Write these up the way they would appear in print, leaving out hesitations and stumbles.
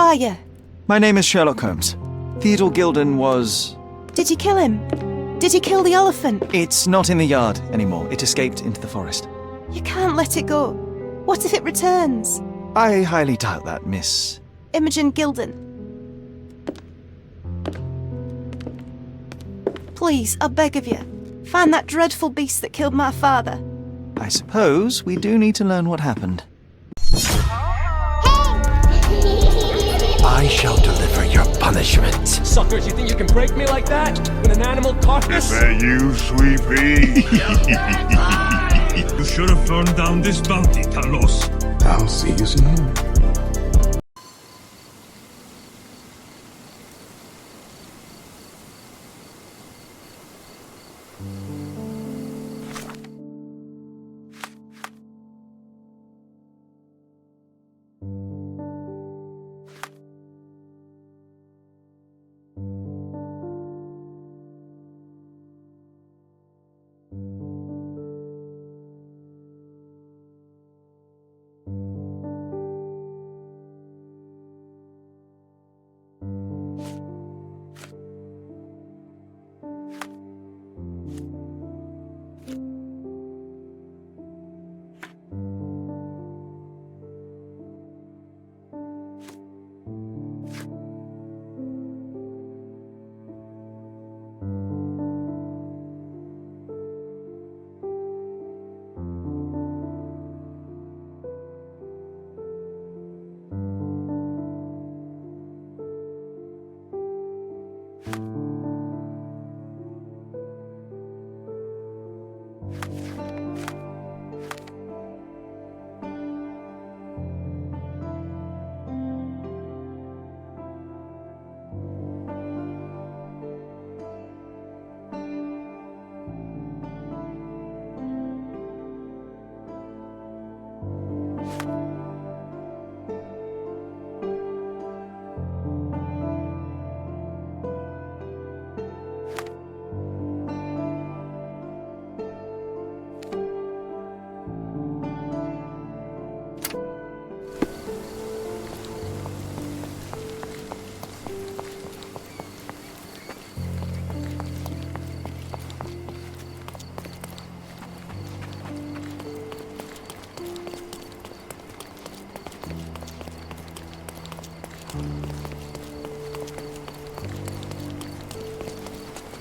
are you? My name is Sherlock Holmes. Theodore Gilden was... Did you kill him? Did you kill the elephant? It's not in the yard anymore. It escaped into the forest. You can't let it go. What if it returns? I highly doubt that, Miss... Imogen Gilden. Please, I beg of you, find that dreadful beast that killed my father. I suppose we do need to learn what happened. I shall deliver your punishment. Suckers, you think you can break me like that? With an animal carcass? Is that you, Sweet Pea? You should have burned down this bounty, Talos. I'll see you soon.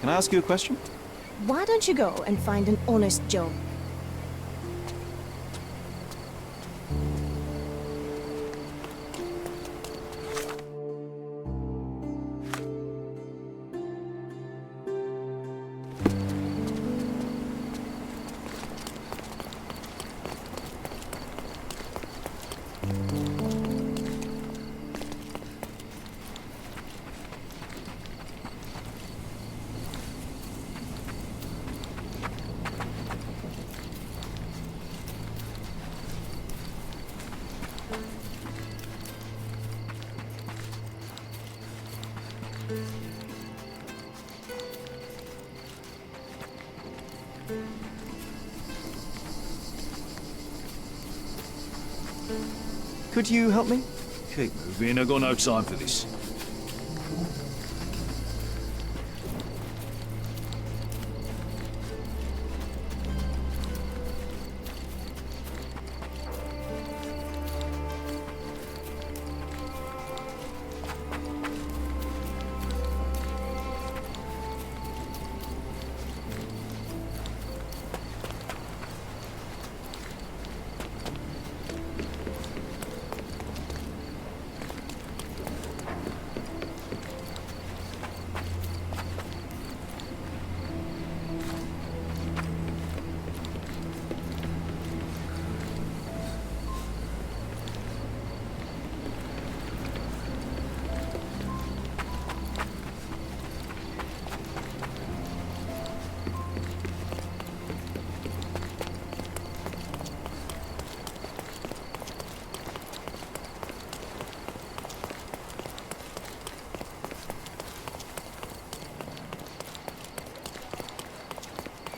Can I ask you a question? Why don't you go and find an honest job? Could you help me? Keep moving, I've got no time for this.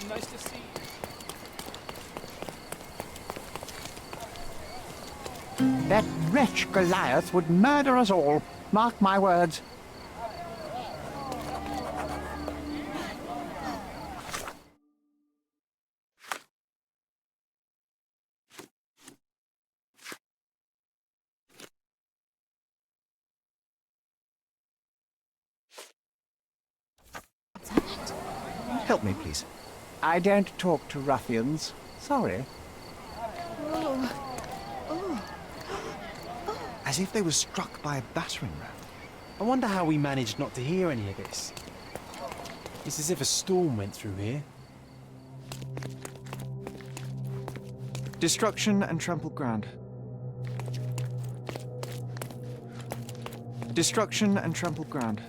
Nice to see you. That wretch Goliath would murder us all. Mark my words. Help me, please. I don't talk to ruffians. Sorry. As if they were struck by a battering ram. I wonder how we managed not to hear any of this. It's as if a storm went through here. Destruction and trampled ground. Destruction and trampled ground.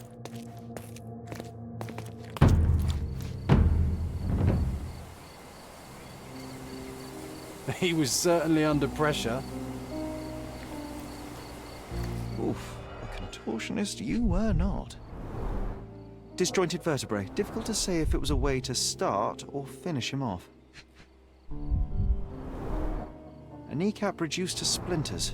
He was certainly under pressure. Oof, a contortionist you were not. Disjointed vertebrae. Difficult to say if it was a way to start or finish him off. A kneecap reduced to splinters.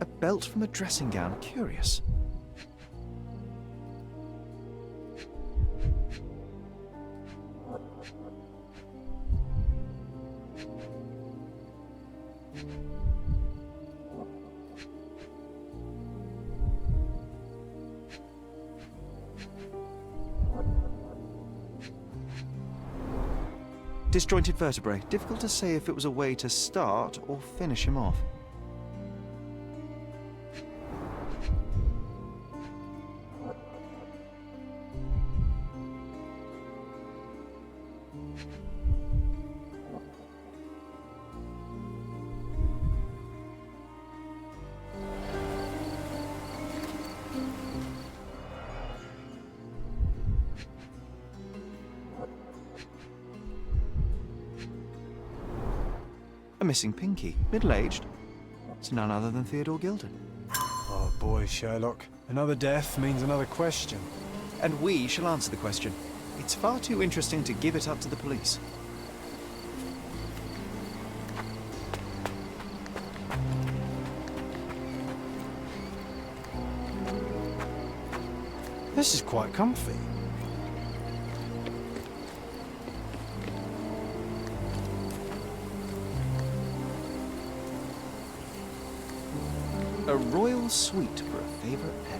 A belt from a dressing gown. Curious. Disjointed vertebrae. Difficult to say if it was a way to start or finish him off. A missing pinky. Middle-aged. It's none other than Theodore Gilden. Oh boy, Sherlock. Another death means another question. And we shall answer the question. It's far too interesting to give it up to the police. This is quite comfy. A royal suite for a favourite pet.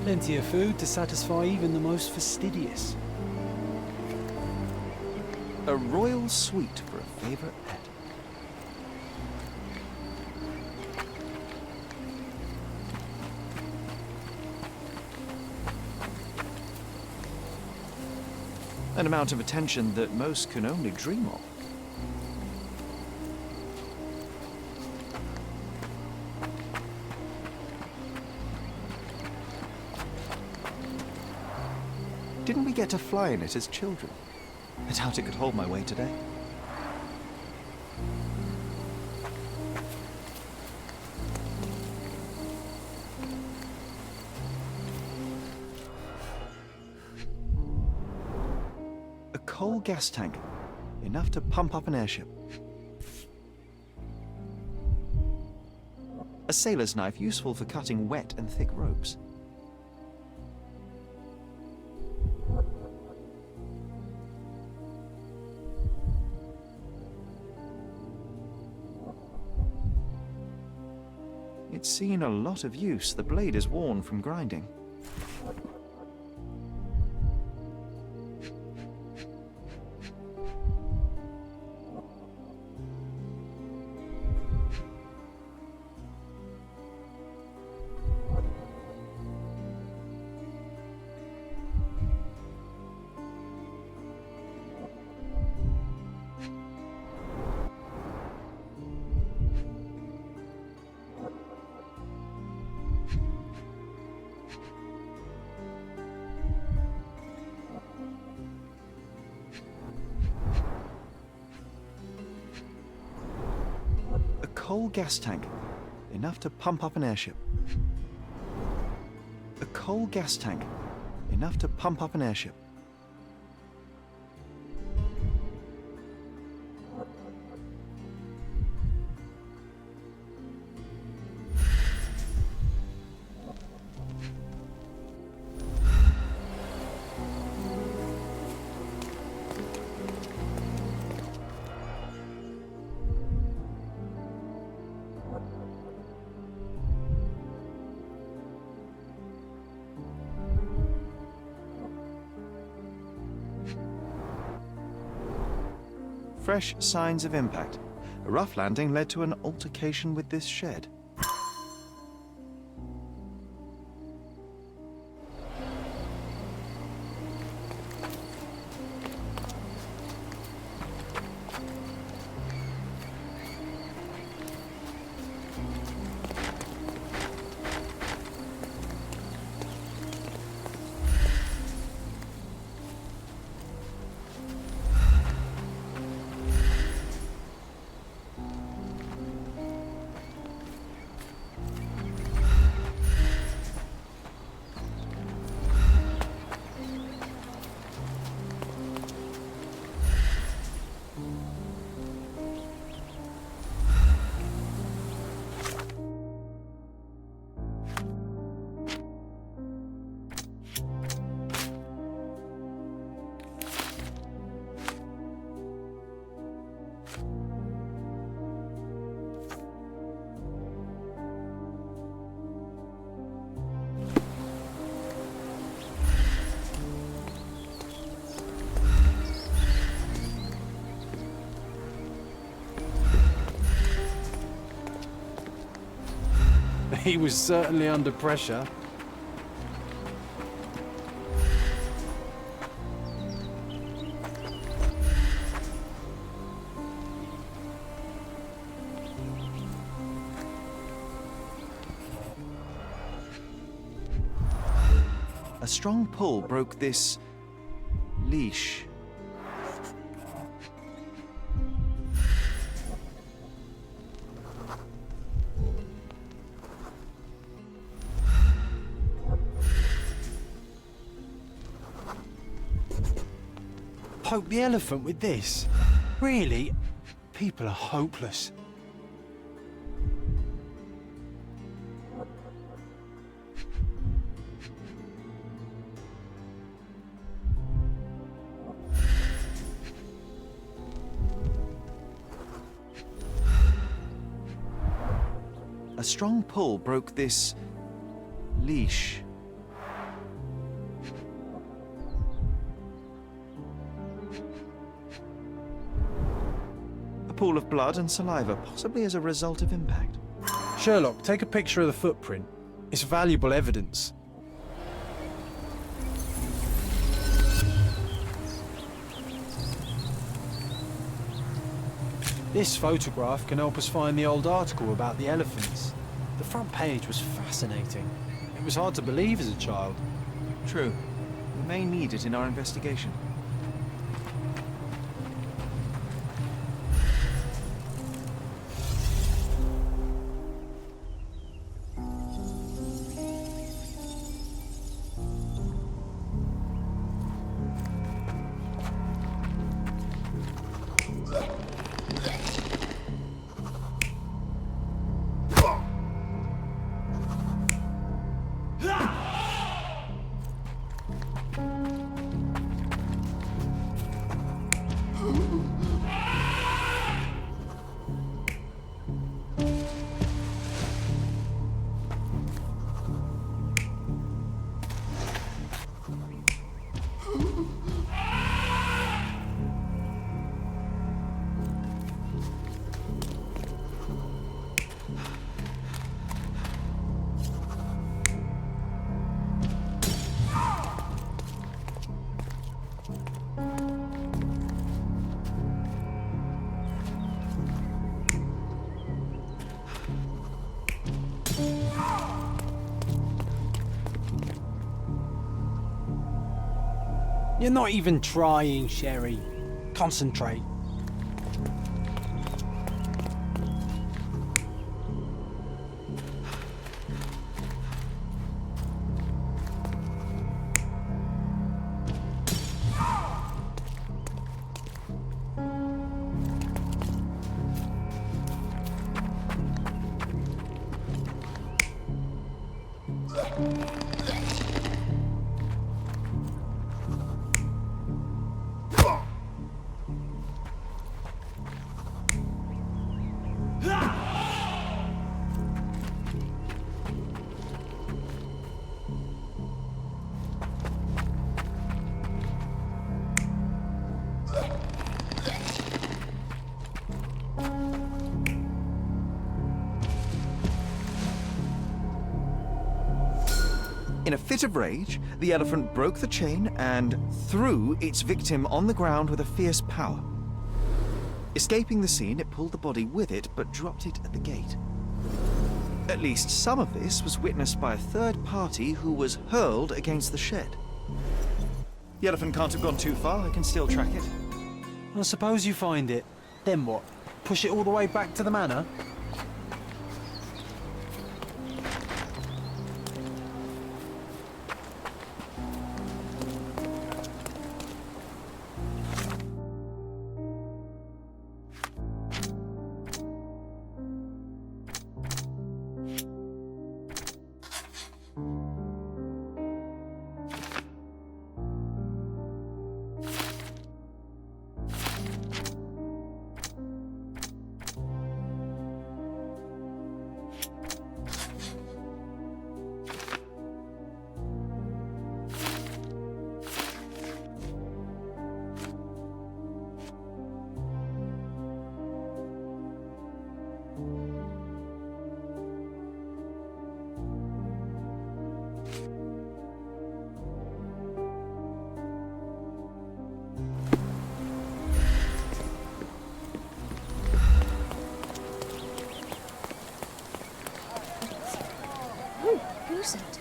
Plenty of food to satisfy even the most fastidious. A royal suite for a favourite pet. An amount of attention that most can only dream of. Didn't we get to fly in it as children? I doubt it could hold my weight today. A coal gas tank, enough to pump up an airship. A sailor's knife, useful for cutting wet and thick ropes. It's seen a lot of use. The blade is worn from grinding. Coal gas tank, enough to pump up an airship. A coal gas tank, enough to pump up an airship. Fresh signs of impact. A rough landing led to an altercation with this shed. He was certainly under pressure. A strong pull broke this leash. Poke the elephant with this? Really? People are hopeless. A strong pull broke this leash. A pool of blood and saliva, possibly as a result of impact. Sherlock, take a picture of the footprint. It's valuable evidence. This photograph can help us find the old article about the elephants. The front page was fascinating. It was hard to believe as a child. True. We may need it in our investigation. You're not even trying, Sherry. Concentrate. In a fit of rage, the elephant broke the chain and threw its victim on the ground with a fierce power. Escaping the scene, it pulled the body with it, but dropped it at the gate. At least some of this was witnessed by a third party who was hurled against the shed. The elephant can't have gone too far. I can still track it. Well, suppose you find it. Then what? Push it all the way back to the manor? Who's it?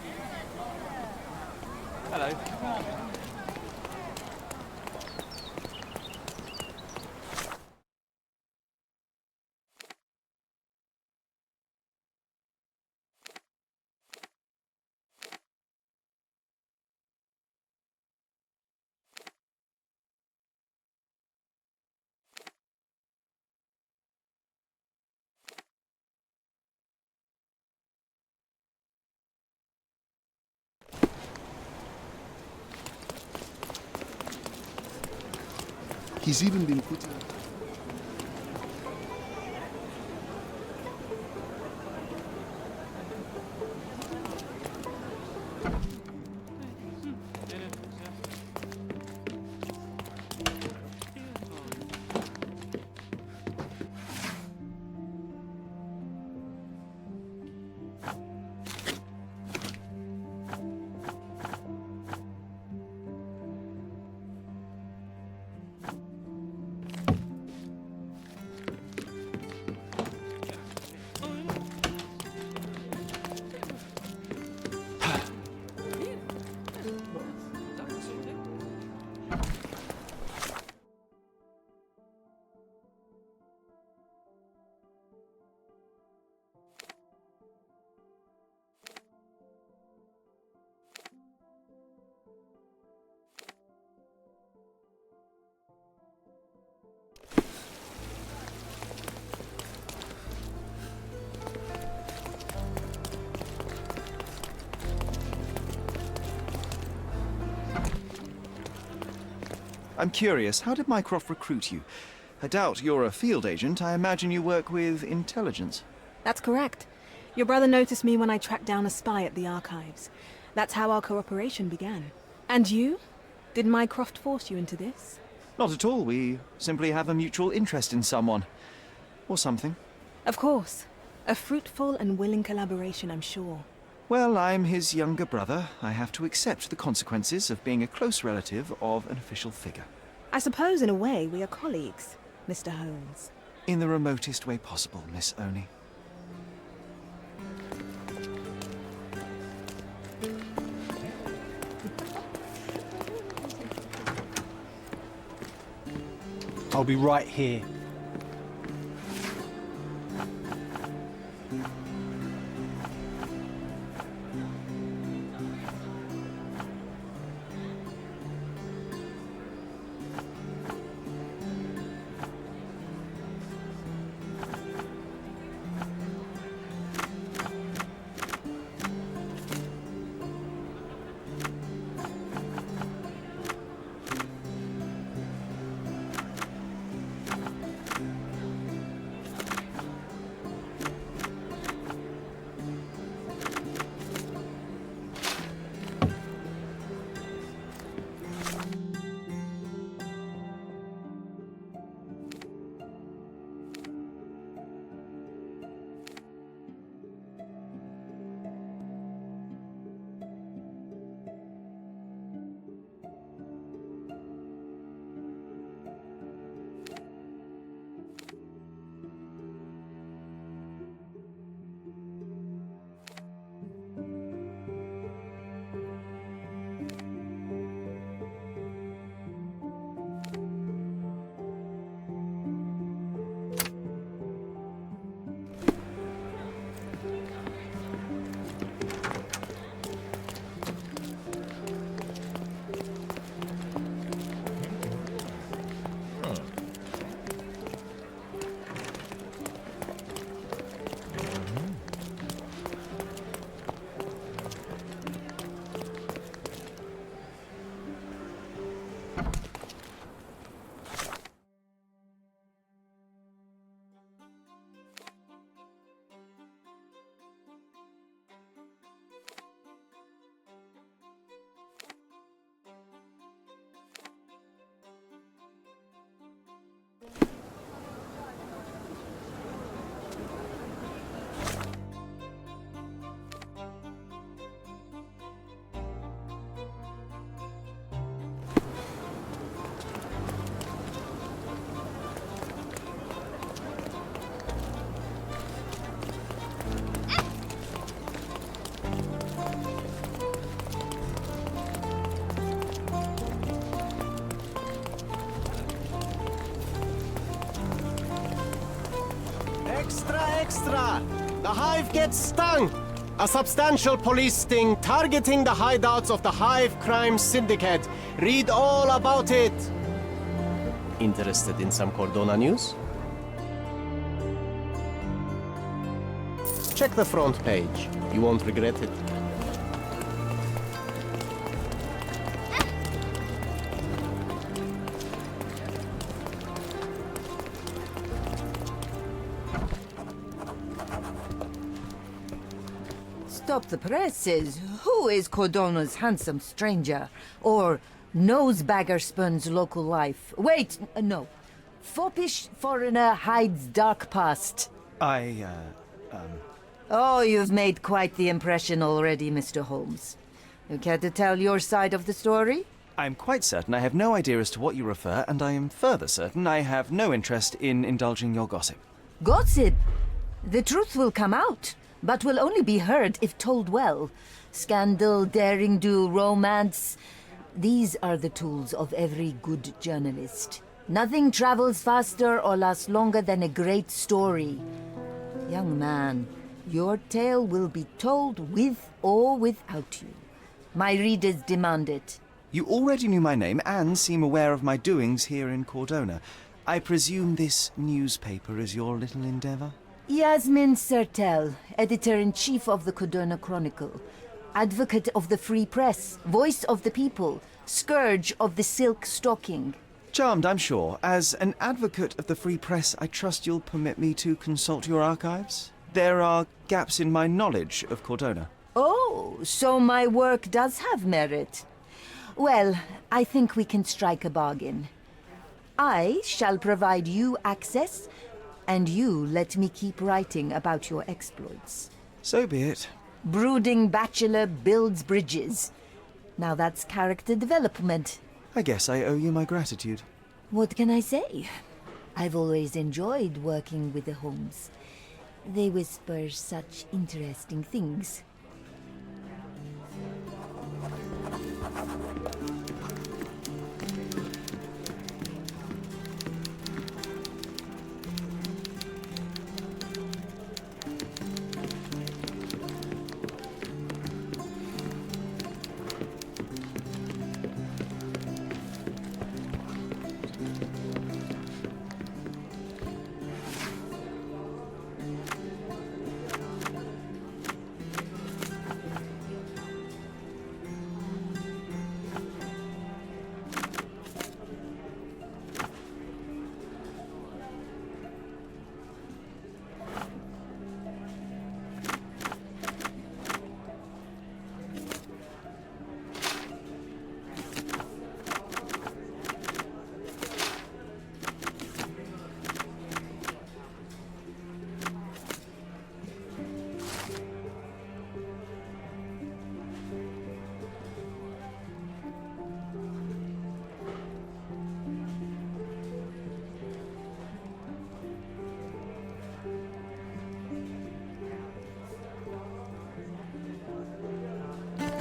Hello. He's even been putting... I'm curious, how did Mycroft recruit you? I doubt you're a field agent. I imagine you work with intelligence. That's correct. Your brother noticed me when I tracked down a spy at the archives. That's how our cooperation began. And you? Did Mycroft force you into this? Not at all. We simply have a mutual interest in someone. Or something. Of course. A fruitful and willing collaboration, I'm sure. Well, I'm his younger brother. I have to accept the consequences of being a close relative of an official figure. I suppose in a way we are colleagues, Mr. Holmes. In the remotest way possible, Miss Oni. I'll be right here. Extra! The Hive gets stung! A substantial police sting targeting the hideouts of the Hive Crime Syndicate. Read all about it! Interested in some Cordona news? Check the front page. You won't regret it. Stop the presses. Who is Cordona's handsome stranger? Or nosebagger spurns local life? Wait, no. Foppish foreigner hides dark past. Oh, you've made quite the impression already, Mr. Holmes. You care to tell your side of the story? I'm quite certain I have no idea as to what you refer, and I am further certain I have no interest in indulging your gossip. Gossip? The truth will come out, but will only be heard if told well. Scandal, daring-do, romance. These are the tools of every good journalist. Nothing travels faster or lasts longer than a great story. Young man, your tale will be told with or without you. My readers demand it. You already knew my name and seem aware of my doings here in Cordona. I presume this newspaper is your little endeavor? Yasmin Sertel, editor-in-chief of the Cordona Chronicle. Advocate of the free press, voice of the people, scourge of the silk stocking. Charmed, I'm sure. As an advocate of the free press, I trust you'll permit me to consult your archives? There are gaps in my knowledge of Cordona. Oh, so my work does have merit. Well, I think we can strike a bargain. I shall provide you access, and you let me keep writing about your exploits. So be it. Brooding bachelor builds bridges. Now that's character development. I guess I owe you my gratitude. What can I say? I've always enjoyed working with the Holmes. They whisper such interesting things.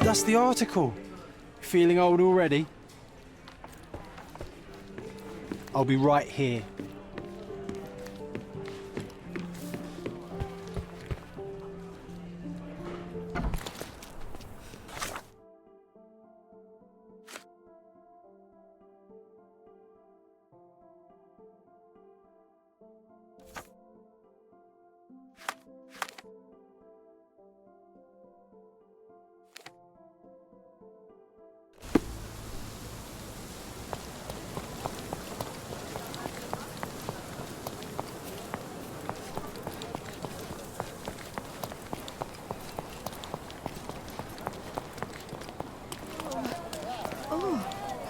That's the article. Feeling old already? I'll be right here.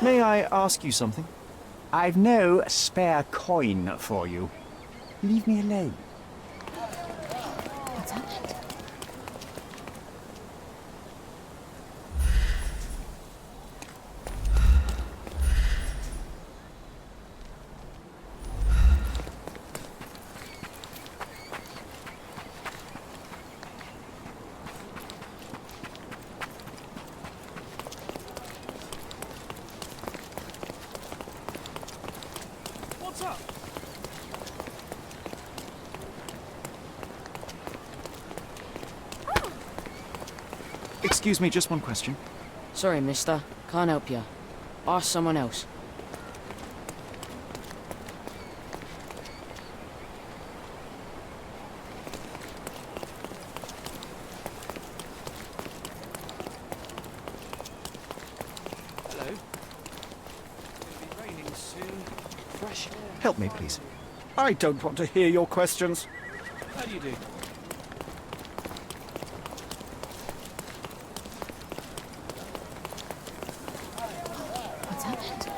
May I ask you something? I've no spare coin for you. Leave me alone. What's happened? Excuse me, just one question. Sorry, mister. Can't help you. Ask someone else. Hello. It's gonna be raining soon. Fresh air. Help me, please. I don't want to hear your questions. How do you do? What's happened?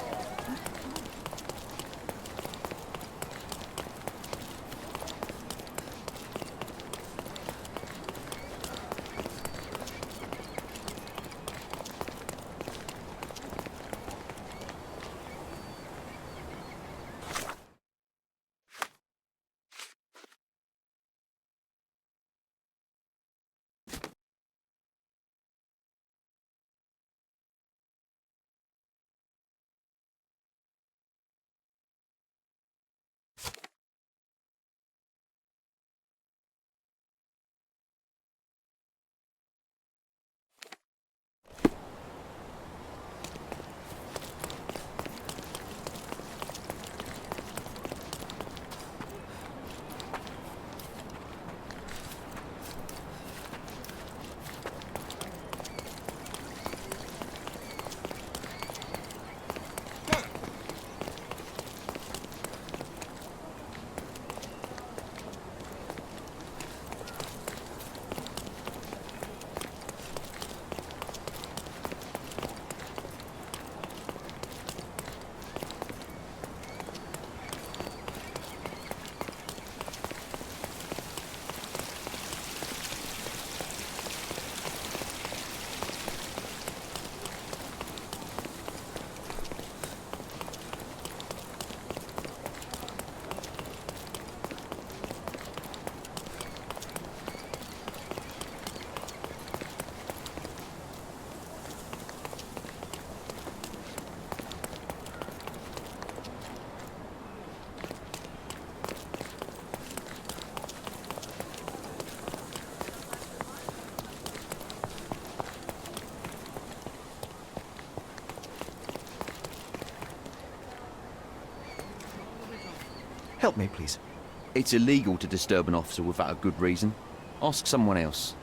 Help me, please. It's illegal to disturb an officer without a good reason. Ask someone else.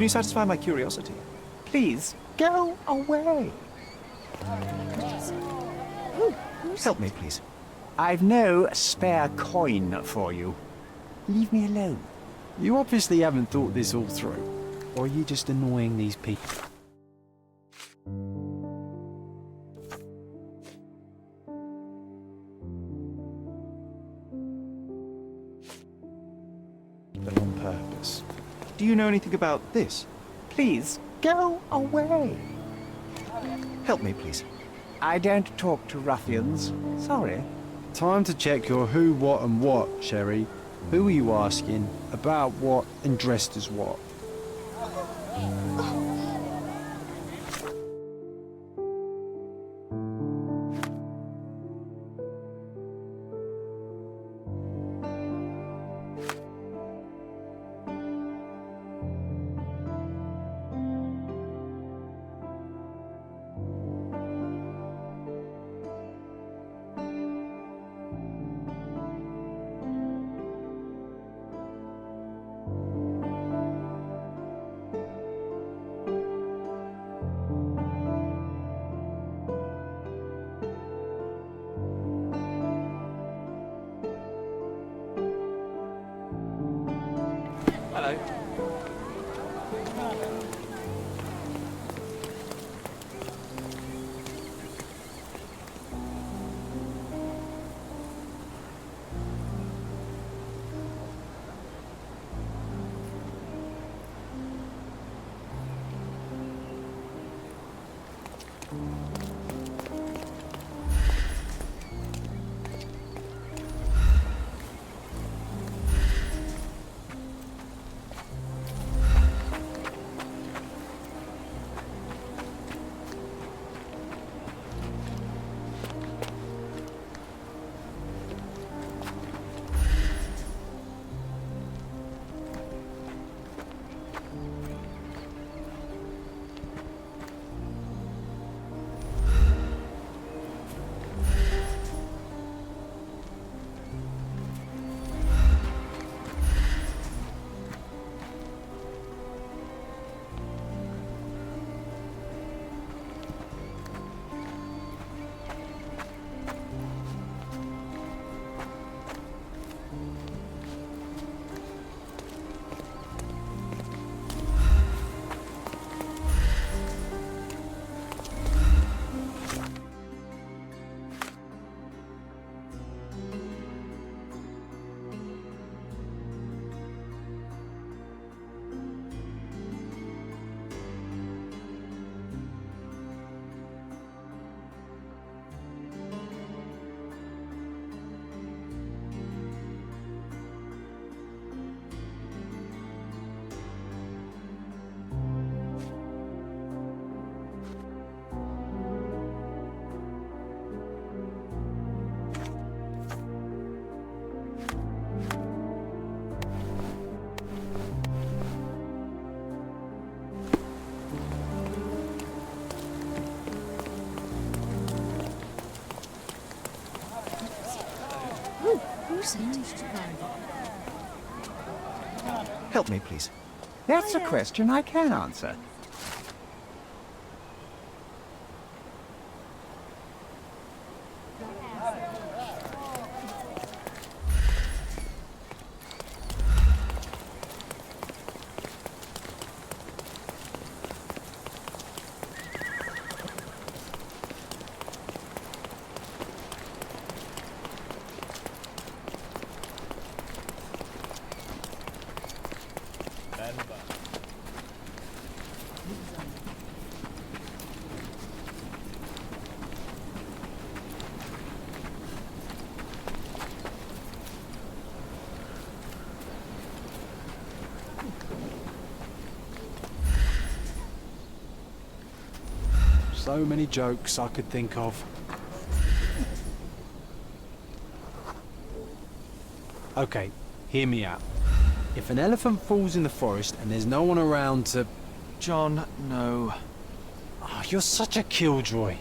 you satisfy my curiosity? Please, go away. Help me, please. I've no spare coin for you. Leave me alone. You obviously haven't thought this all through. Or are you just annoying these people? But on purpose. Do you know anything about this? Please, go away. Help me, please. I don't talk to ruffians. Sorry. Time to check your who, what and what, Sherry. Who are you asking, about what, and dressed as what? Hello. Help me, please. That's a question I can answer. So many jokes I could think of. Okay, hear me out. If an elephant falls in the forest and there's no one around to... John, no. Oh, you're such a killjoy.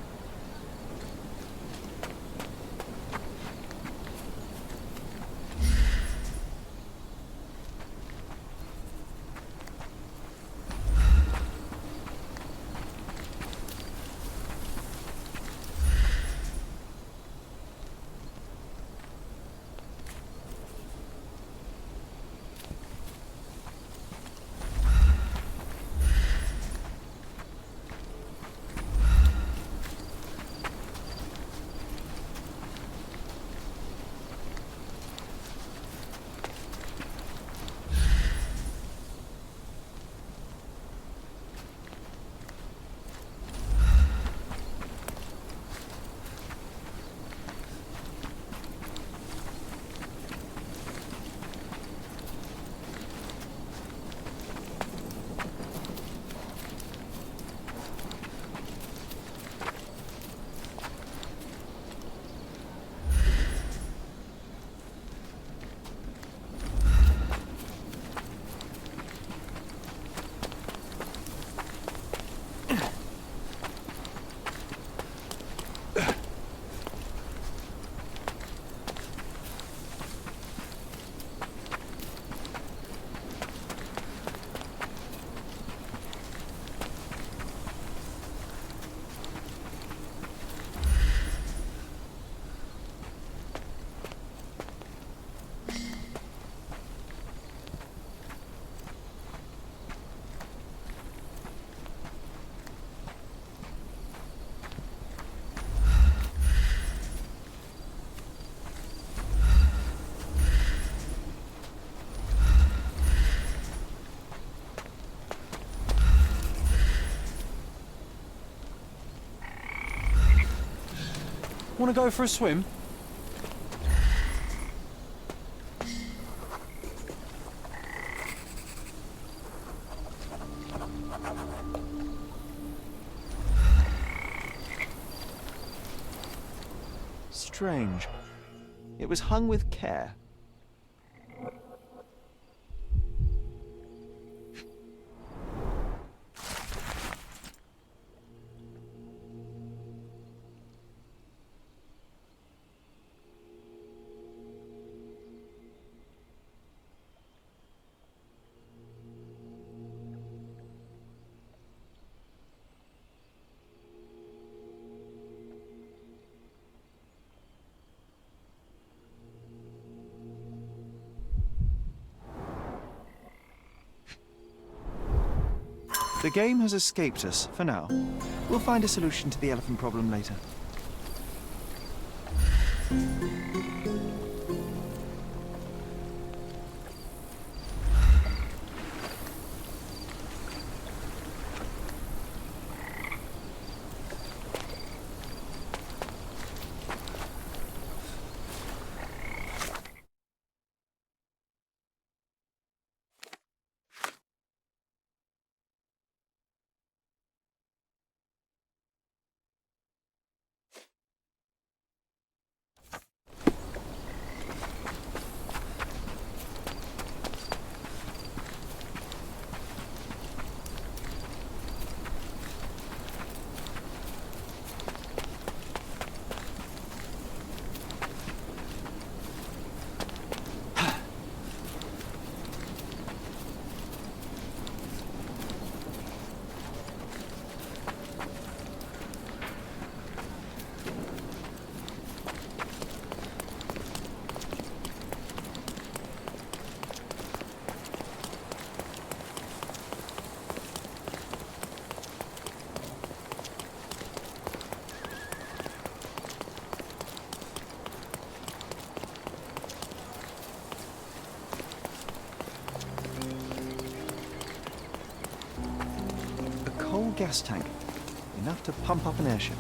Want to go for a swim? Strange. It was hung with care. The game has escaped us, for now. We'll find a solution to the elephant problem later. Gas tank. Enough to pump up an airship.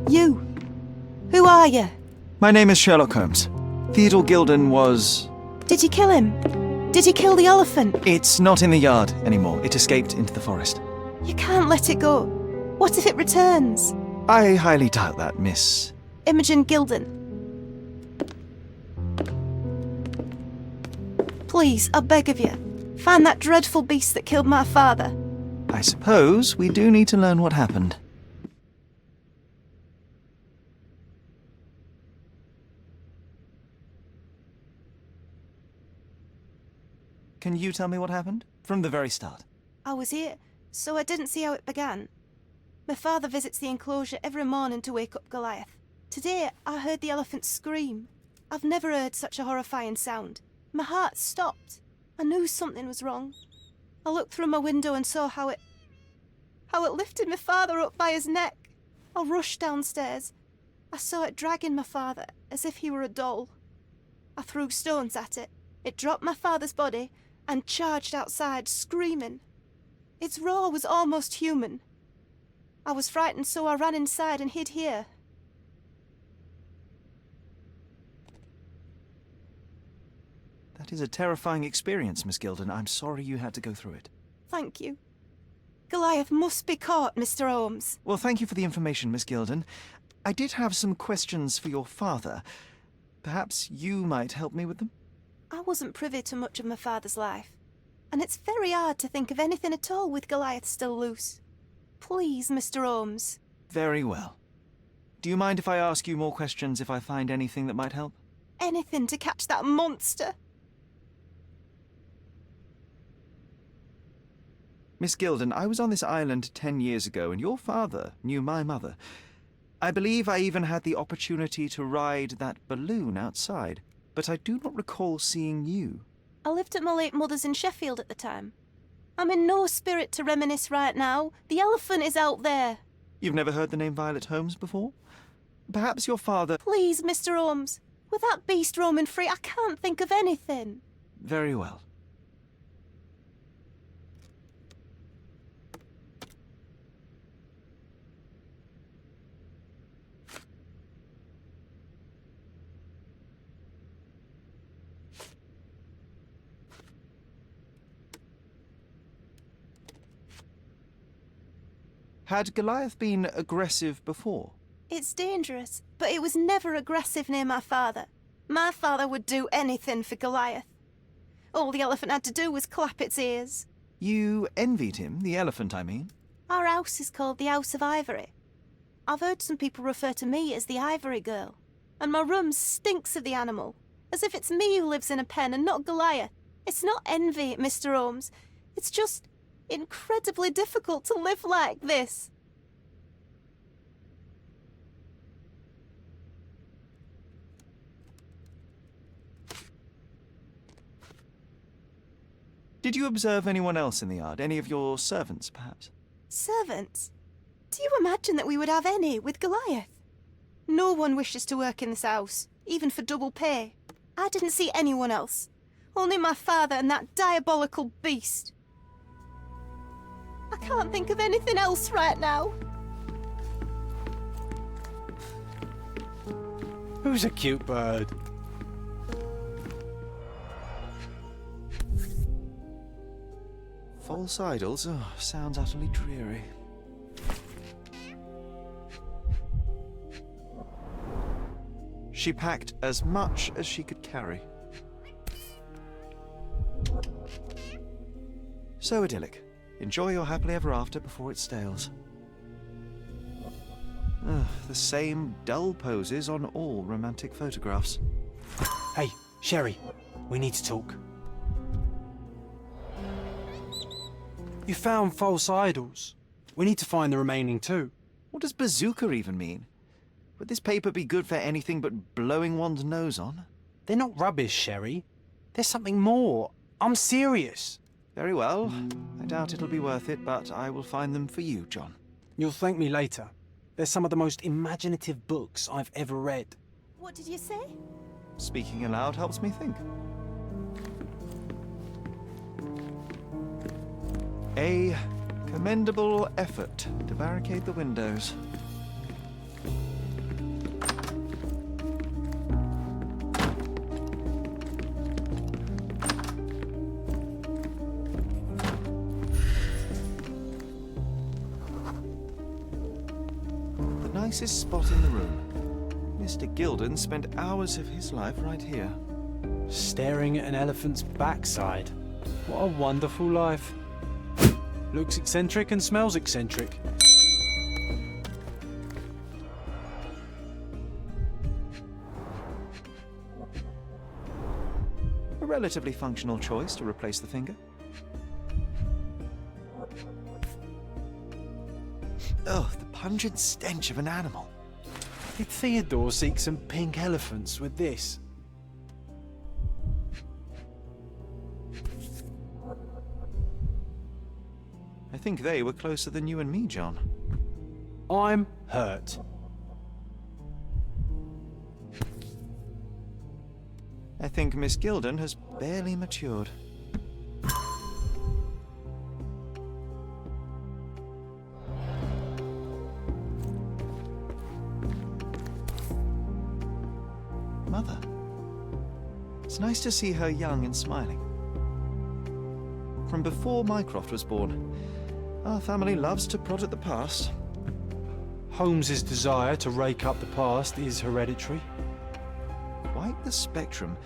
You! Who are you? My name is Sherlock Holmes. Theodore Gilden was... Did you kill him? Did you kill the elephant? It's not in the yard anymore. It escaped into the forest. You can't let it go. What if it returns? I highly doubt that, Miss... Imogen Gilden. Please, I beg of you, find that dreadful beast that killed my father. I suppose we do need to learn what happened. Can you tell me what happened? From the very start. I was here, so I didn't see how it began. My father visits the enclosure every morning to wake up Goliath. Today, I heard the elephant scream. I've never heard such a horrifying sound. My heart stopped. I knew something was wrong. I looked through my window and saw how it lifted my father up by his neck. I rushed downstairs. I saw it dragging my father as if he were a doll. I threw stones at it. It dropped my father's body and charged outside, screaming. Its roar was almost human. I was frightened, so I ran inside and hid here. That is a terrifying experience, Miss Gilden. I'm sorry you had to go through it. Thank you. Goliath must be caught, Mr. Holmes. Well, thank you for the information, Miss Gilden. I did have some questions for your father. Perhaps you might help me with them? I wasn't privy to much of my father's life, and it's very hard to think of anything at all with Goliath still loose. Please, Mr. Holmes. Very well. Do you mind if I ask you more questions if I find anything that might help? Anything to catch that monster. Miss Gilden, I was on this island 10 years ago, and your father knew my mother. I believe I even had the opportunity to ride that balloon outside, but I do not recall seeing you. I lived at my late mother's in Sheffield at the time. I'm in no spirit to reminisce right now. The elephant is out there. You've never heard the name Violet Holmes before? Perhaps your father... Please, Mr. Holmes. With that beast roaming free, I can't think of anything. Very well. Had Goliath been aggressive before? It's dangerous, but it was never aggressive near my father. My father would do anything for Goliath. All the elephant had to do was clap its ears. You envied him, the elephant, I mean? Our house is called the House of Ivory. I've heard some people refer to me as the Ivory Girl, and my room stinks of the animal, as if it's me who lives in a pen and not Goliath. It's not envy, Mr. Holmes. It's just incredibly difficult to live like this. Did you observe anyone else in the yard? Any of your servants, perhaps? Servants? Do you imagine that we would have any with Goliath? No one wishes to work in this house, even for double pay. I didn't see anyone else. Only my father and that diabolical beast. I can't think of anything else right now. Who's a cute bird? False idols? Oh, sounds utterly dreary. She packed as much as she could carry. So idyllic. Enjoy your happily ever after before it stales. Ugh, the same dull poses on all romantic photographs. Hey, Sherry, we need to talk. You found false idols. We need to find the remaining two. What does bazooka even mean? Would this paper be good for anything but blowing one's nose on? They're not rubbish, Sherry. There's something more. I'm serious. Very well. I doubt it'll be worth it, but I will find them for you, John. You'll thank me later. They're some of the most imaginative books I've ever read. What did you say? Speaking aloud helps me think. A commendable effort to barricade the windows. The nicest spot in the room. Mr. Gilden spent hours of his life right here. Staring at an elephant's backside. What a wonderful life. Looks eccentric and smells eccentric. A relatively functional choice to replace the finger. Oh, the pungent stench of an animal. Did Theodore seek some pink elephants with this? I think they were closer than you and me, John. I'm hurt. I think Miss Gilden has barely matured. Mother. It's nice to see her young and smiling. From before Mycroft was born, our family loves to prod at the past. Holmes's desire to rake up the past is hereditary. Quite the spectrum,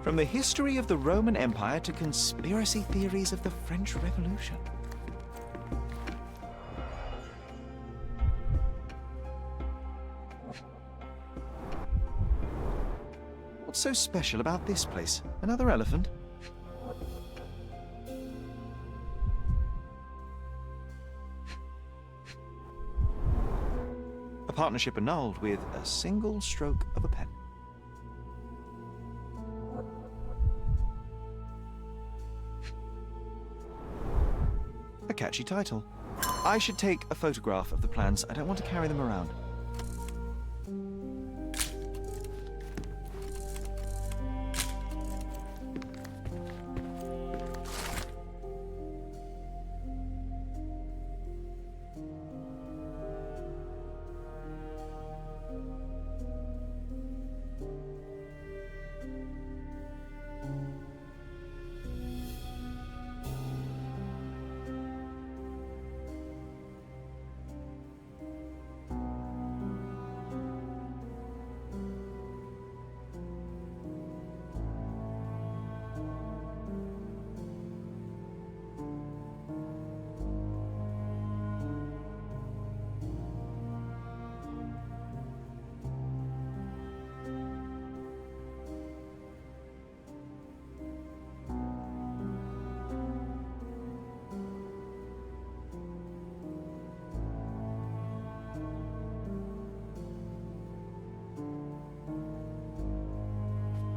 from the history of the Roman Empire to conspiracy theories of the French Revolution. What's so special about this place? Another elephant? A partnership annulled with a single stroke of a pen. catchy title. I should take a photograph of the plans. I don't want to carry them around.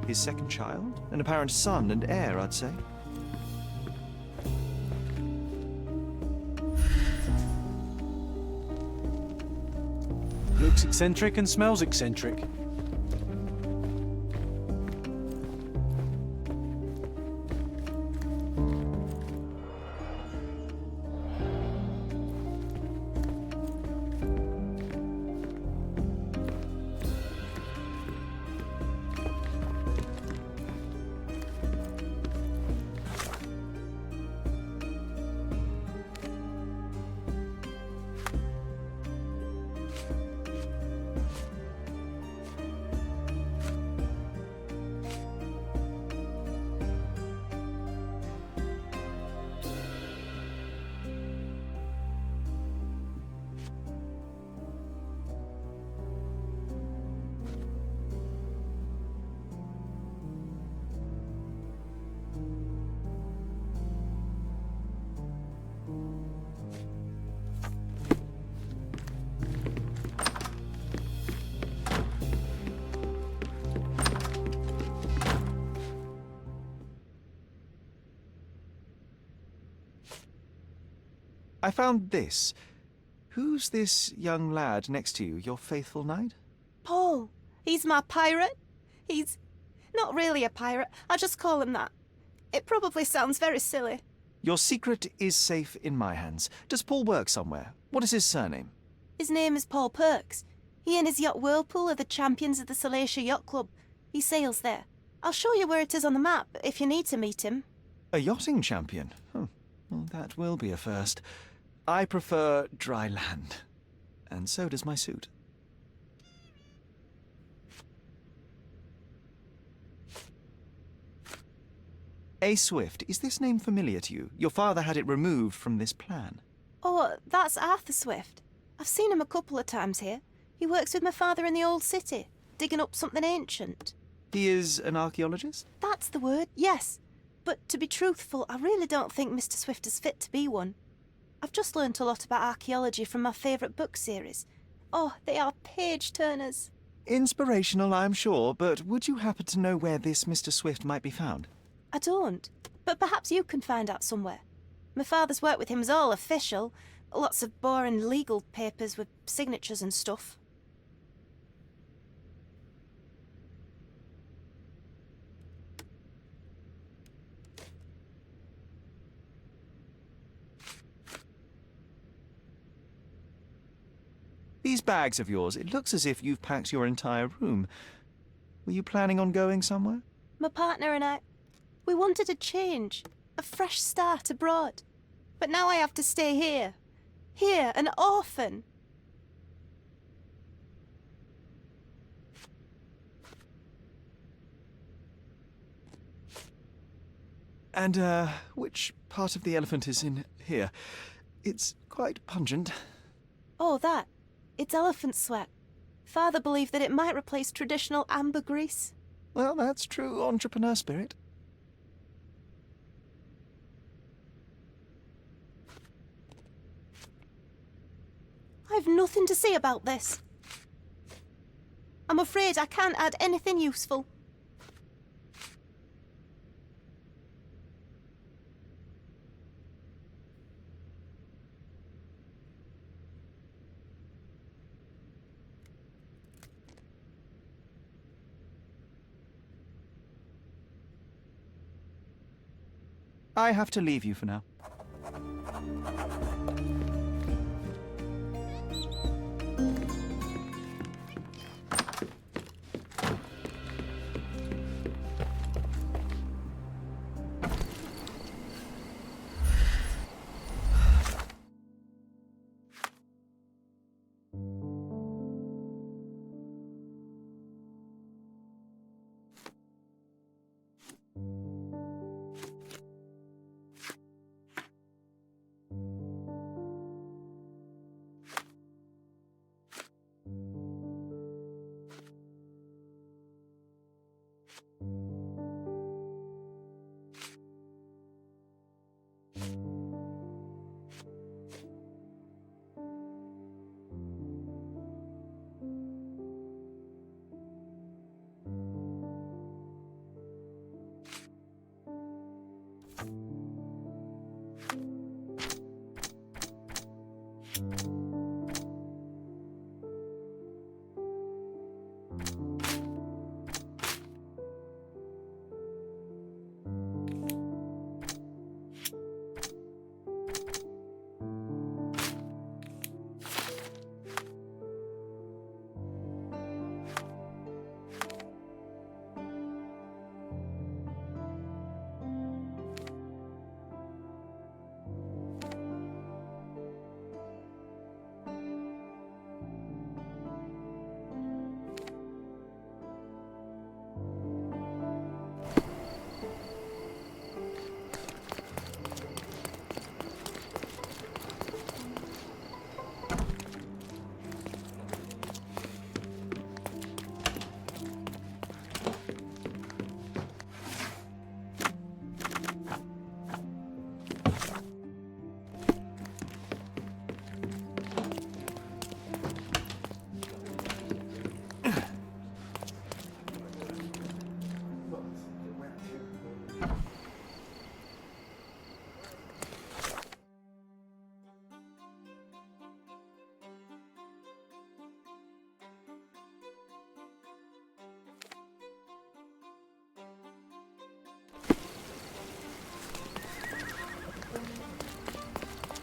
His second child? An apparent son and heir, I'd say. Looks eccentric and smells eccentric. I found this. Who's this young lad next to you, your faithful knight? Paul. He's my pirate. He's not really a pirate. I just call him that. It probably sounds very silly. Your secret is safe in my hands. Does Paul work somewhere? What is his surname? His name is Paul Perks. He and his yacht Whirlpool are the champions of the Salacia Yacht Club. He sails there. I'll show you where it is on the map if you need to meet him. A yachting champion? Well, that will be a first. I prefer dry land. And so does my suit. A. Swift, is this name familiar to you? Your father had it removed from this plan. Oh, that's Arthur Swift. I've seen him a couple of times here. He works with my father in the old city, digging up something ancient. He is an archaeologist? That's the word, yes. But to be truthful, I really don't think Mr. Swift is fit to be one. I've just learnt a lot about archaeology from my favourite book series. Oh, they are page-turners. Inspirational, I'm sure, but would you happen to know where this Mr. Swift might be found? I don't, but perhaps you can find out somewhere. My father's work with him is all official. Lots of boring legal papers with signatures and stuff. These bags of yours, it looks as if you've packed your entire room. Were you planning on going somewhere? My partner and I, we wanted a change, a fresh start abroad. But now I have to stay here. Here, an orphan. And, which part of the elephant is in here? It's quite pungent. Oh, that. It's elephant sweat. Father believed that it might replace traditional ambergris. Well, that's true entrepreneur spirit. I've nothing to say about this. I'm afraid I can't add anything useful. I have to leave you for now.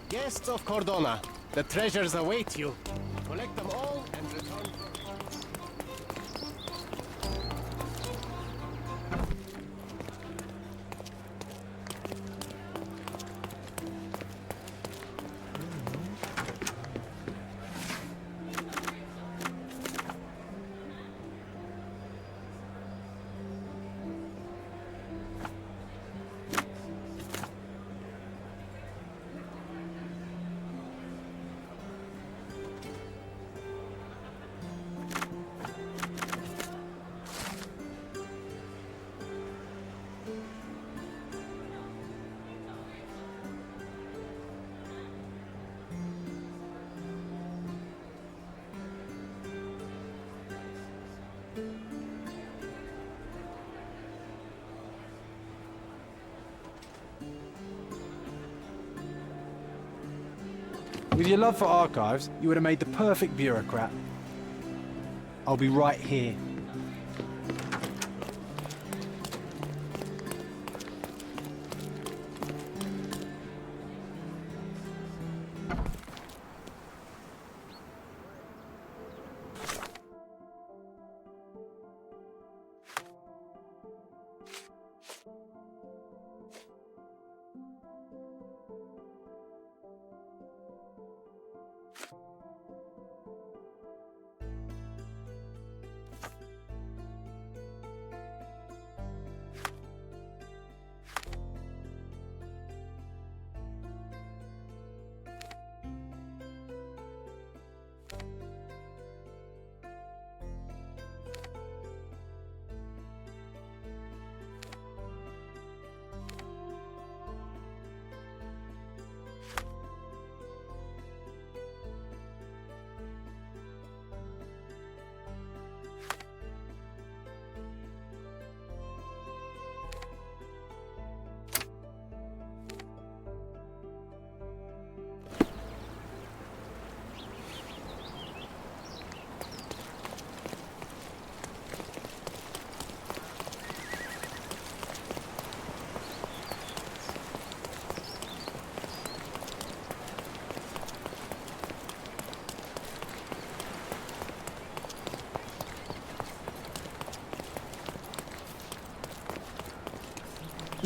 Guests of Cordona, the treasures await you. Collect them all and return. With your love for archives, you would have made the perfect bureaucrat. I'll be right here.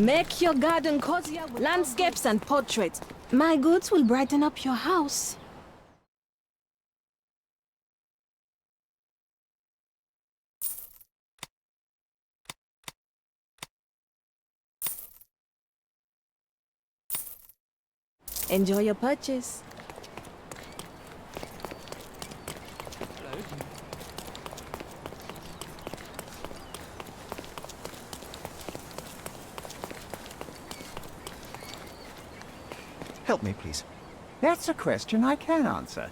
Make your garden cozier with landscapes and portraits. My goods will brighten up your house. Enjoy your purchase. Help me, please. That's a question I can answer.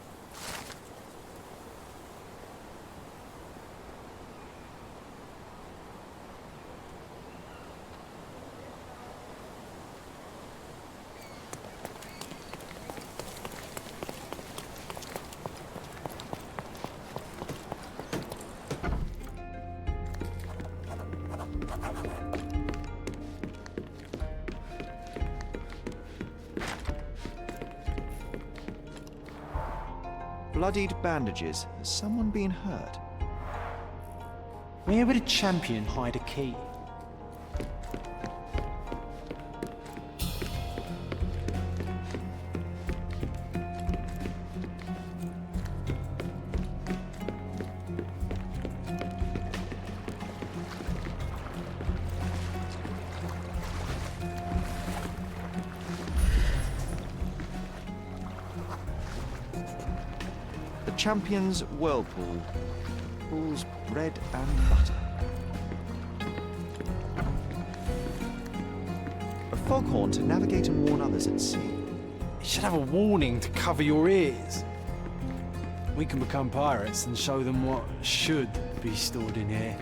Bloodied bandages. Has someone been hurt? Where would a champion hide a key? Champion's Whirlpool. Pools bread and butter. A foghorn to navigate and warn others at sea. It should have a warning to cover your ears. We can become pirates and show them what should be stored in here.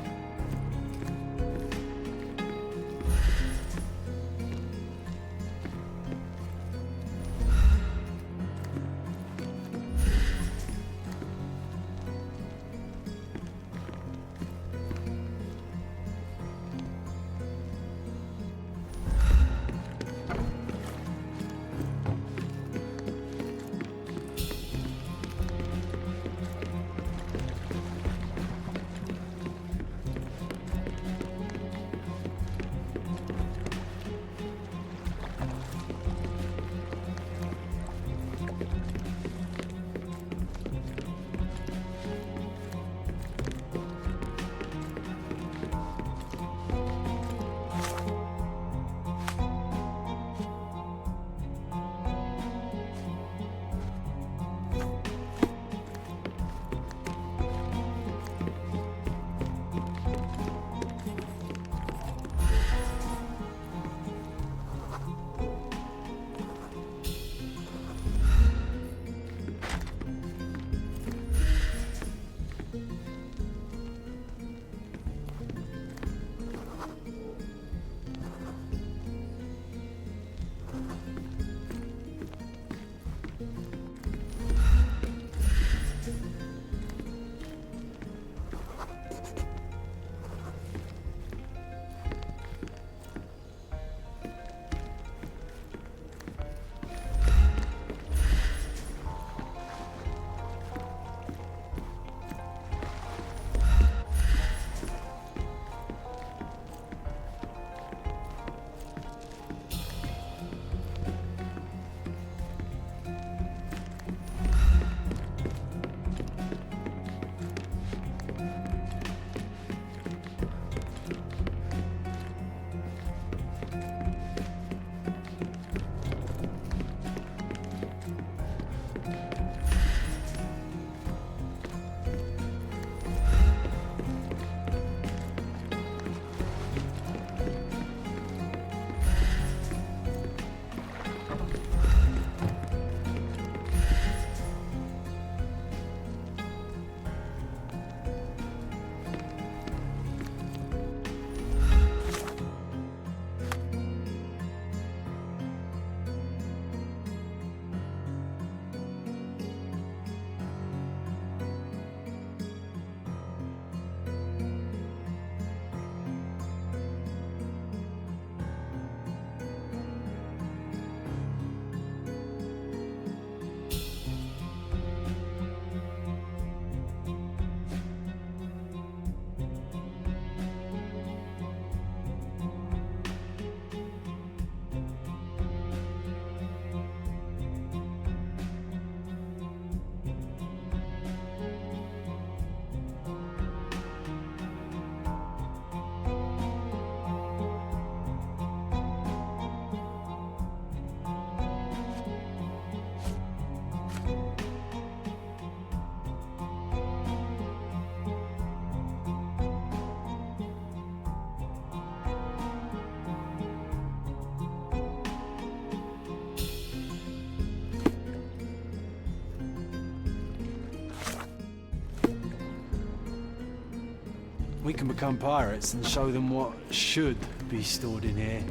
We can become pirates and show them what should be stored in here.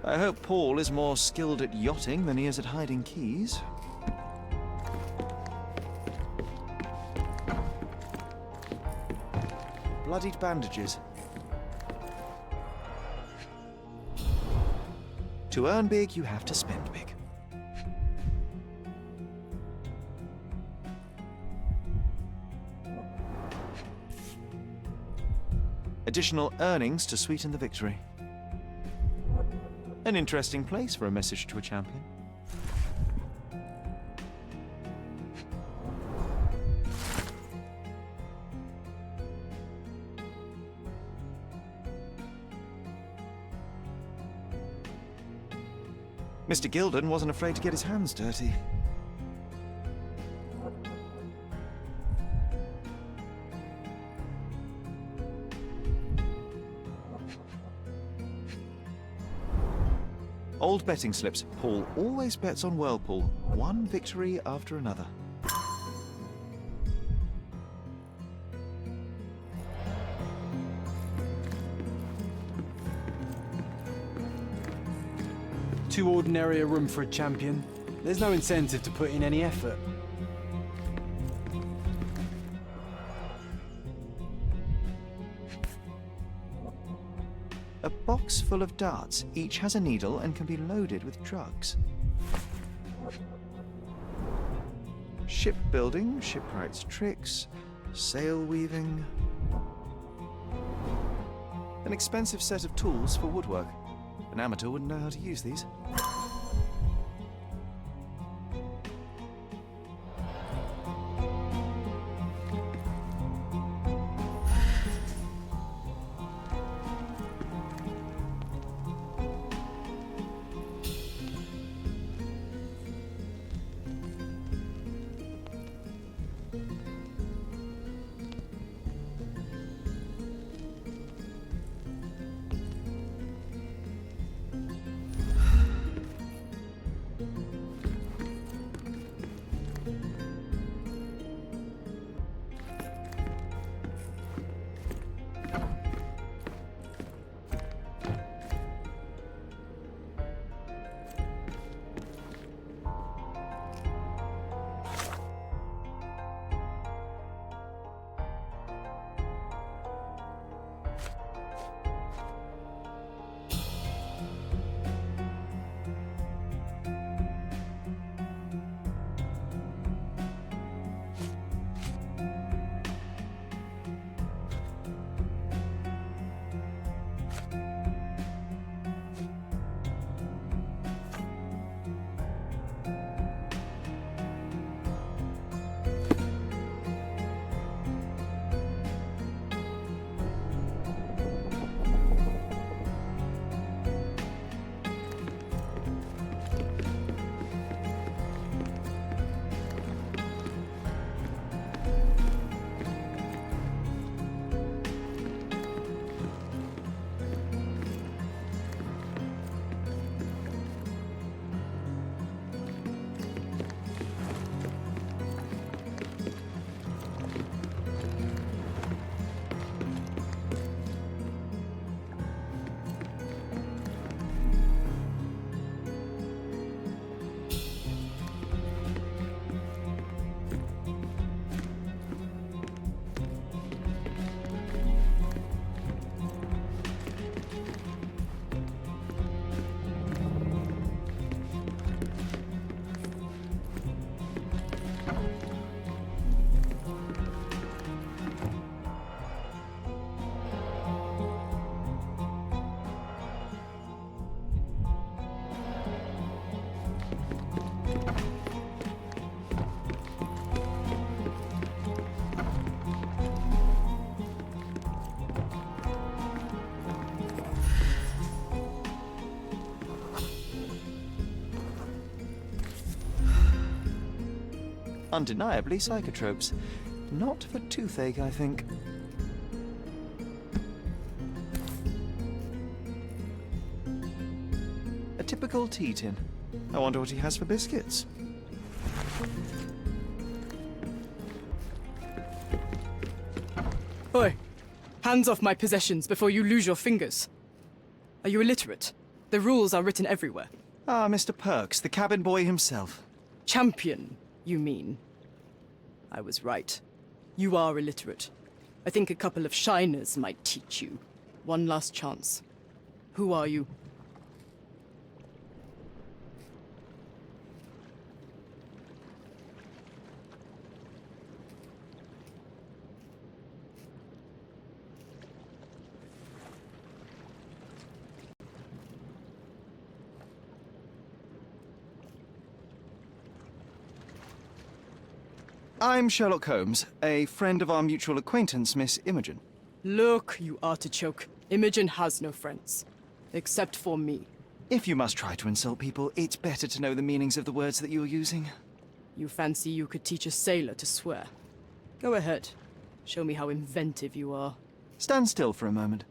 I hope Paul is more skilled at yachting than he is at hiding keys. Bloodied bandages. To earn big, you have to spend big. Additional earnings to sweeten the victory. An interesting place for a message to a champion. Mr. Gilden wasn't afraid to get his hands dirty. Old betting slips. Paul always bets on Whirlpool. One victory after another. Too ordinary a room for a champion. There's no incentive to put in any effort. A box full of darts. Each has a needle and can be loaded with drugs. Shipbuilding, shipwright's tricks, sail weaving. An expensive set of tools for woodwork. An amateur wouldn't know how to use these. Undeniably psychotropes. Not for toothache, I think. typical tea tin. I wonder what he has for biscuits. Oi! Hands off my possessions before you lose your fingers. Are you illiterate? The rules are written everywhere. Ah, Mr. Perks, the cabin boy himself. Champion, you mean? I was right. You are illiterate. I think a couple of shiners might teach you. One last chance. Who are you? I'm Sherlock Holmes, a friend of our mutual acquaintance, Miss Imogen. Look, you artichoke. Imogen has no friends. Except for me. If you must try to insult people, it's better to know the meanings of the words that you're using. You fancy you could teach a sailor to swear? Go ahead. Show me how inventive you are. Stand still for a moment.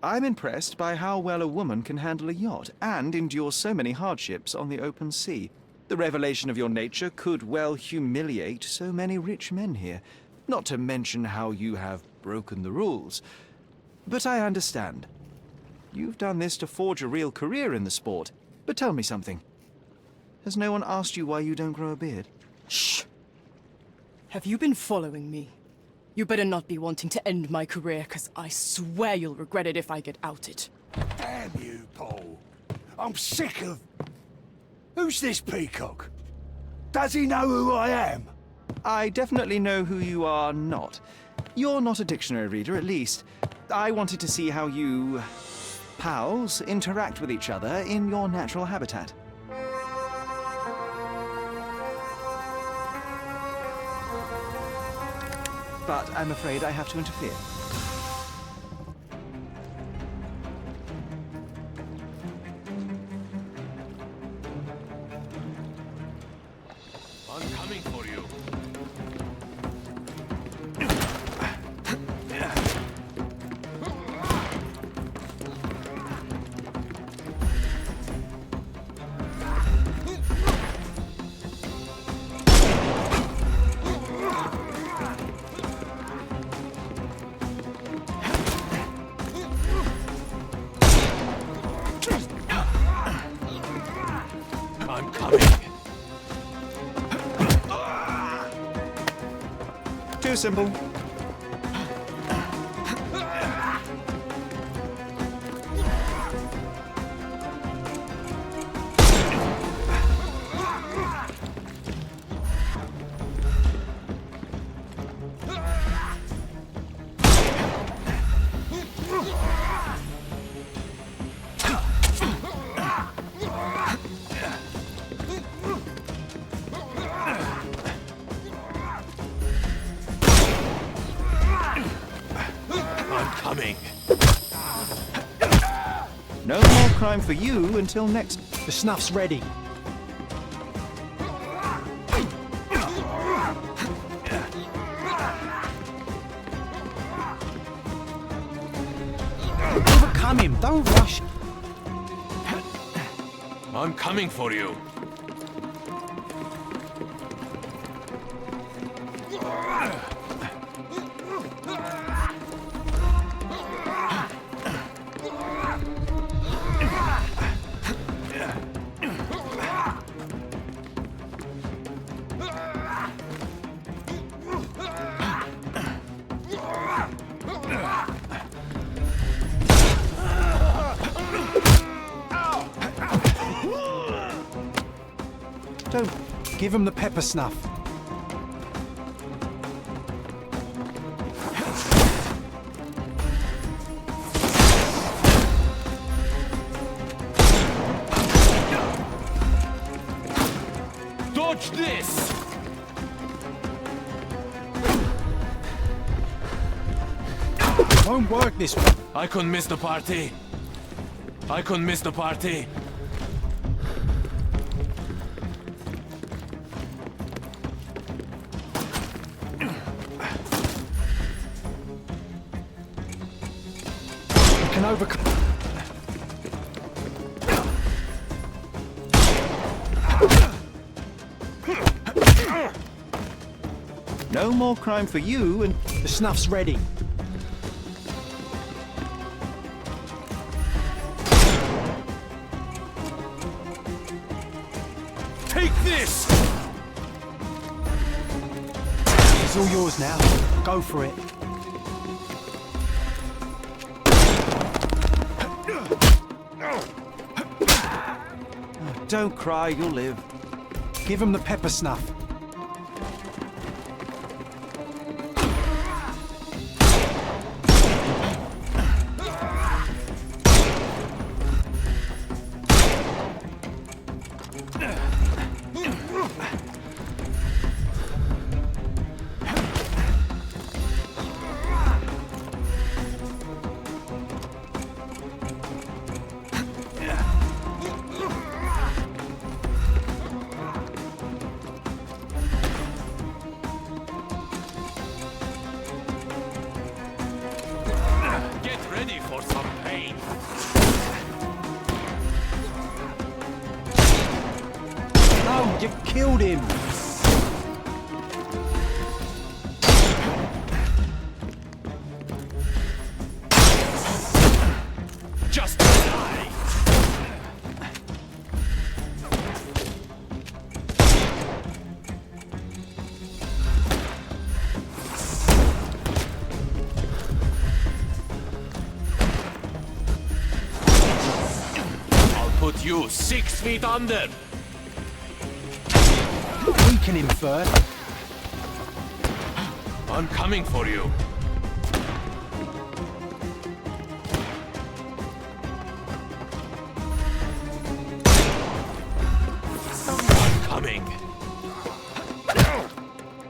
I'm impressed by how well a woman can handle a yacht and endure so many hardships on the open sea. The revelation of your nature could well humiliate so many rich men here, not to mention how you have broken the rules. But I understand. You've done this to forge a real career in the sport. But tell me something. Has no one asked you why you don't grow a beard? Shh! Have you been following me? You better not be wanting to end my career, because I swear you'll regret it if I get outed. Damn you, Paul. I'm sick of... Who's this peacock? Does he know who I am? I definitely know who you are not. You're not a dictionary reader, at least. I wanted to see how you... pals interact with each other in your natural habitat. But I'm afraid I have to interfere. I'm coming for you. I'm coming. Too simple. crime for you until next. The snuff's ready. Overcome him, don't rush. I'm coming for you. Don't give him the pepper snuff. Dodge this! Won't work this way. I couldn't miss the party. I couldn't miss the party. Can overcome. No more crime for you and... The snuff's ready. Take this! It's all yours now. Go for it. Don't cry, you'll live. Give him the pepper snuff. Ready for some pain. No, you killed him. Just die. Put you 6 feet under. Weaken him first. I'm coming for you. I'm coming.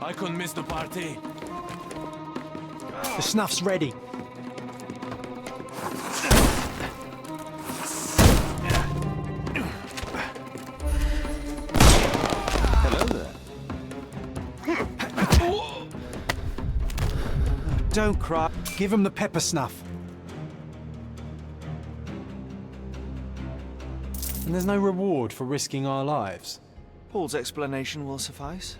I couldn't miss the party. The snuff's ready. Don't cry. Give him the pepper snuff. And there's no reward for risking our lives. Paul's explanation will suffice.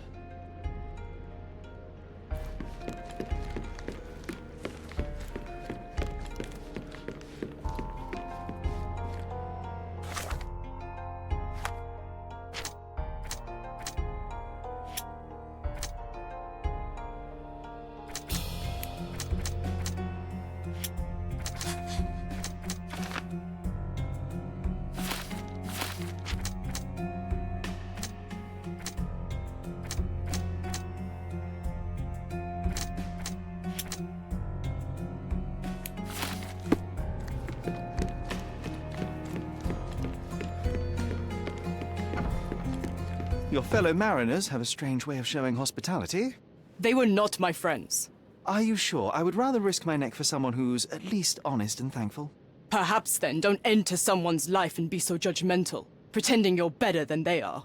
Your fellow mariners have a strange way of showing hospitality. They were not my friends. Are you sure? I would rather risk my neck for someone who's at least honest and thankful. Perhaps then don't enter someone's life and be so judgmental, pretending you're better than they are.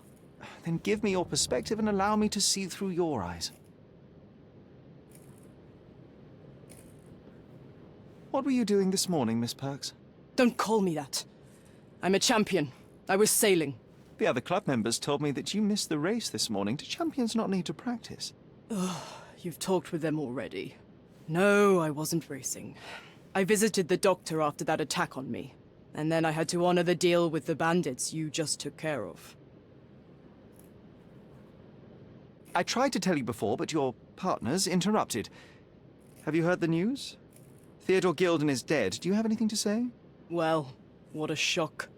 Then give me your perspective and allow me to see through your eyes. What were you doing this morning, Miss Perks? Don't call me that. I'm a champion. I was sailing. The other club members told me that you missed the race this morning. Do champions not need to practice? Ugh, you've talked with them already. No, I wasn't racing. I visited the doctor after that attack on me. And then I had to honor the deal with the bandits you just took care of. I tried to tell you before, but your partners interrupted. Have you heard the news? Theodore Gilden is dead. Do you have anything to say? Well, what a shock.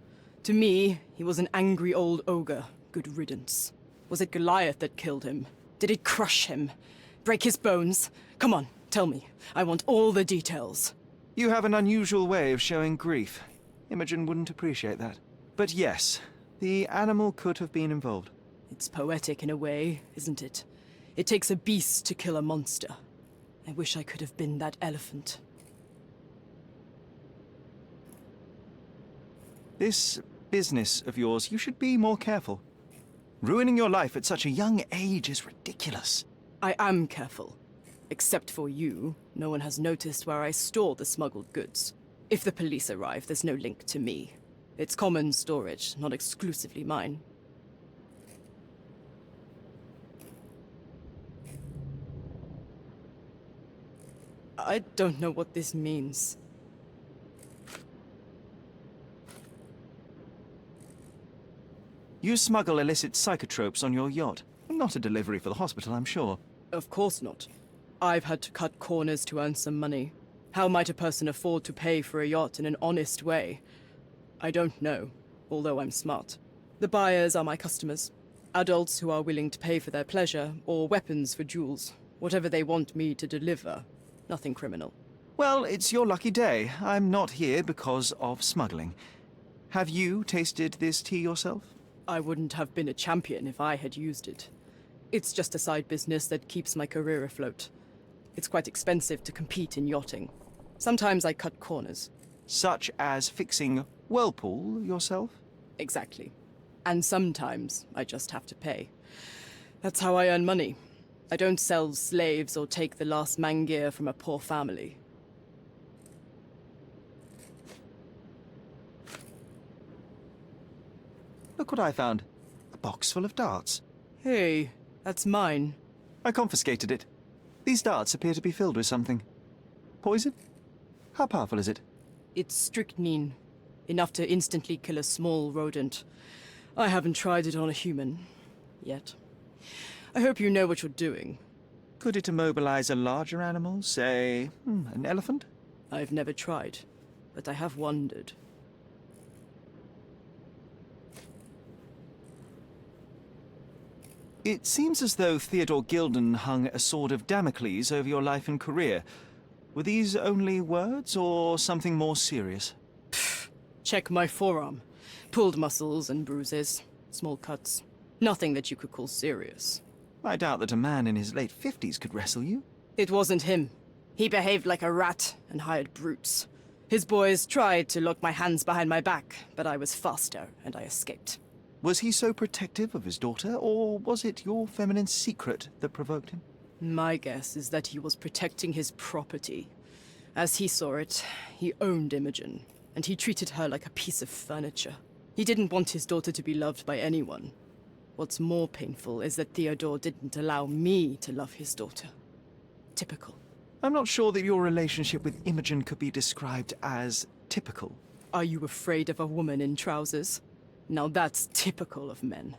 To me, he was an angry old ogre. Good riddance. Was it Goliath that killed him? Did it crush him? Break his bones? Come on, tell me. I want all the details. You have an unusual way of showing grief. Imogen wouldn't appreciate that. But yes, the animal could have been involved. It's poetic in a way, isn't it? It takes a beast to kill a monster. I wish I could have been that elephant. This business of yours, you should be more careful. Ruining your life at such a young age is ridiculous. I am careful. Except for you, no one has noticed where I store the smuggled goods. If the police arrive, there's no link to me. It's common storage, not exclusively mine. I don't know what this means. You smuggle illicit psychotropes on your yacht. Not a delivery for the hospital, I'm sure. Of course not. I've had to cut corners to earn some money. How might a person afford to pay for a yacht in an honest way? I don't know, although I'm smart. The buyers are my customers. Adults who are willing to pay for their pleasure, or weapons for jewels. Whatever they want me to deliver. Nothing criminal. Well, it's your lucky day. I'm not here because of smuggling. Have you tasted this tea yourself? I wouldn't have been a champion if I had used it. It's just a side business that keeps my career afloat. It's quite expensive to compete in yachting. Sometimes I cut corners. Such as fixing whirlpool yourself? Exactly. And sometimes I just have to pay. That's how I earn money. I don't sell slaves or take the last mangear from a poor family. Look what I found. A box full of darts. Hey, that's mine. I confiscated it. These darts appear to be filled with something. Poison? How powerful is it? It's strychnine. Enough to instantly kill a small rodent. I haven't tried it on a human. Yet. I hope you know what you're doing. Could it immobilize a larger animal, say, an elephant? I've never tried, but I have wondered. It seems as though Theodore Gilden hung a sword of Damocles over your life and career. Were these only words, or something more serious? Check my forearm. Pulled muscles and bruises. Small cuts. Nothing that you could call serious. I doubt that a man in his late 50s could wrestle you. It wasn't him. He behaved like a rat and hired brutes. His boys tried to lock my hands behind my back, but I was faster and I escaped. Was he so protective of his daughter, or was it your feminine secret that provoked him? My guess is that he was protecting his property. As he saw it, he owned Imogen, and he treated her like a piece of furniture. He didn't want his daughter to be loved by anyone. What's more painful is that Theodore didn't allow me to love his daughter. Typical. I'm not sure that your relationship with Imogen could be described as typical. Are you afraid of a woman in trousers? Now that's typical of men.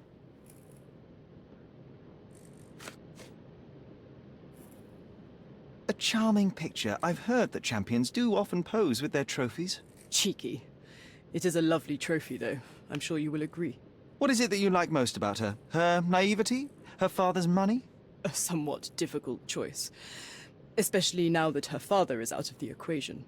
A charming picture. I've heard that champions do often pose with their trophies. Cheeky. It is a lovely trophy, though. I'm sure you will agree. What is it that you like most about her? Her naivety? Her father's money? A somewhat difficult choice. Especially now that her father is out of the equation.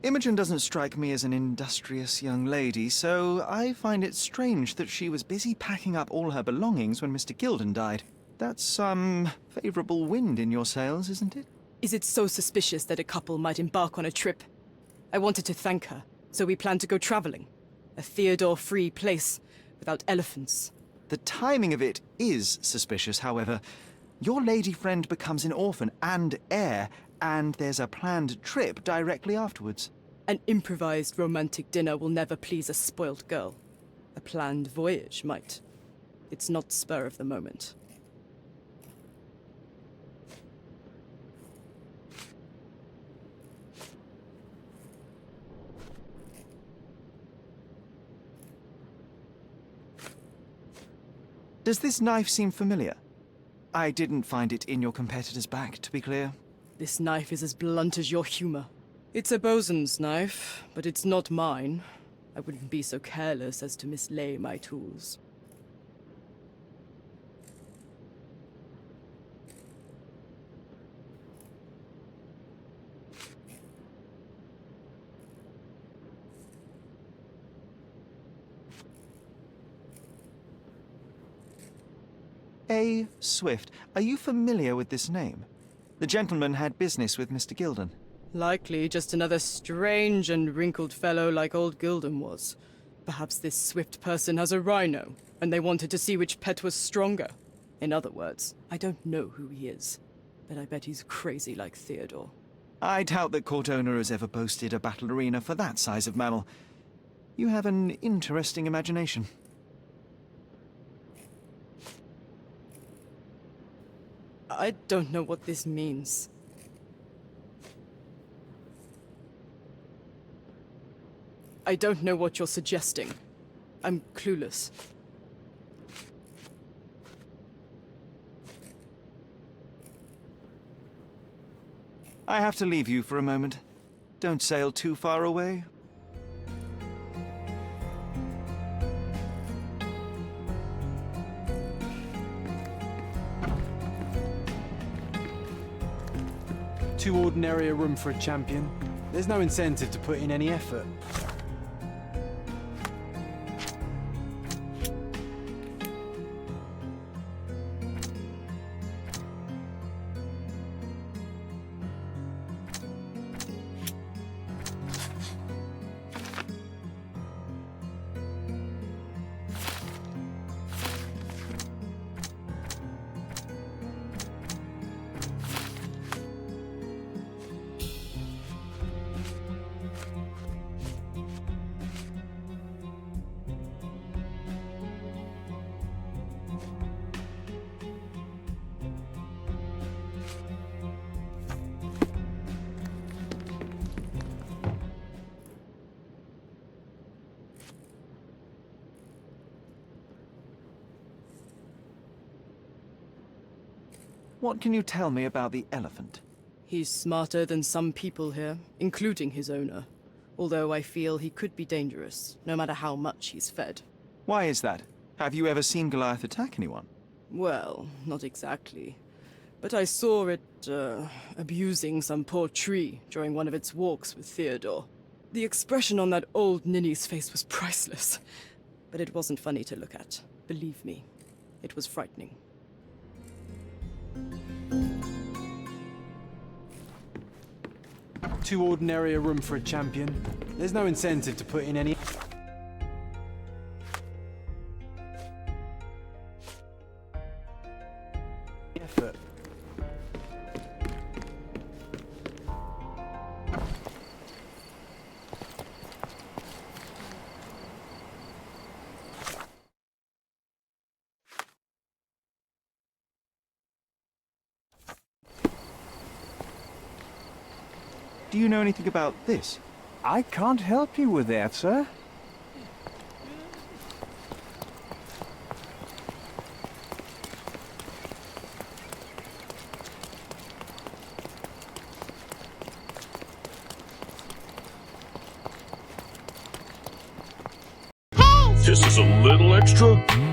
Imogen doesn't strike me as an industrious young lady, so I find it strange that she was busy packing up all her belongings when Mr. Gilden died. That's some favourable wind in your sails, isn't it? Is it so suspicious that a couple might embark on a trip? I wanted to thank her, so we planned to go travelling. A Theodore-free place, without elephants. The timing of it is suspicious, however. Your lady friend becomes an orphan and heir, and there's a planned trip directly afterwards. An improvised romantic dinner will never please a spoilt girl. A planned voyage might. It's not spur of the moment. Does this knife seem familiar? I didn't find it in your competitor's back, to be clear. This knife is as blunt as your humor. It's a bosun's knife, but it's not mine. I wouldn't be so careless as to mislay my tools. A. Swift. Are you familiar with this name? The gentleman had business with Mr. Gilden. Likely just another strange and wrinkled fellow like old Gilden was. Perhaps this Swift person has a rhino, and they wanted to see which pet was stronger. In other words, I don't know who he is, but I bet he's crazy like Theodore. I doubt that court owner has ever boasted a battle arena for that size of mammal. You have an interesting imagination. I don't know what this means. I don't know what you're suggesting. I'm clueless. I have to leave you for a moment. Don't sail too far away. Too ordinary a room for a champion. There's no incentive to put in any effort. What can you tell me about the elephant? He's smarter than some people here, including his owner. Although I feel he could be dangerous, no matter how much he's fed. Why is that? Have you ever seen Goliath attack anyone? Well, not exactly. But I saw it, abusing some poor tree during one of its walks with Theodore. The expression on that old ninny's face was priceless. But it wasn't funny to look at. Believe me, it was frightening. Too ordinary a room for a champion. There's no incentive to put in any effort. Do you know anything about this? I can't help you with that, sir. This is a little extra.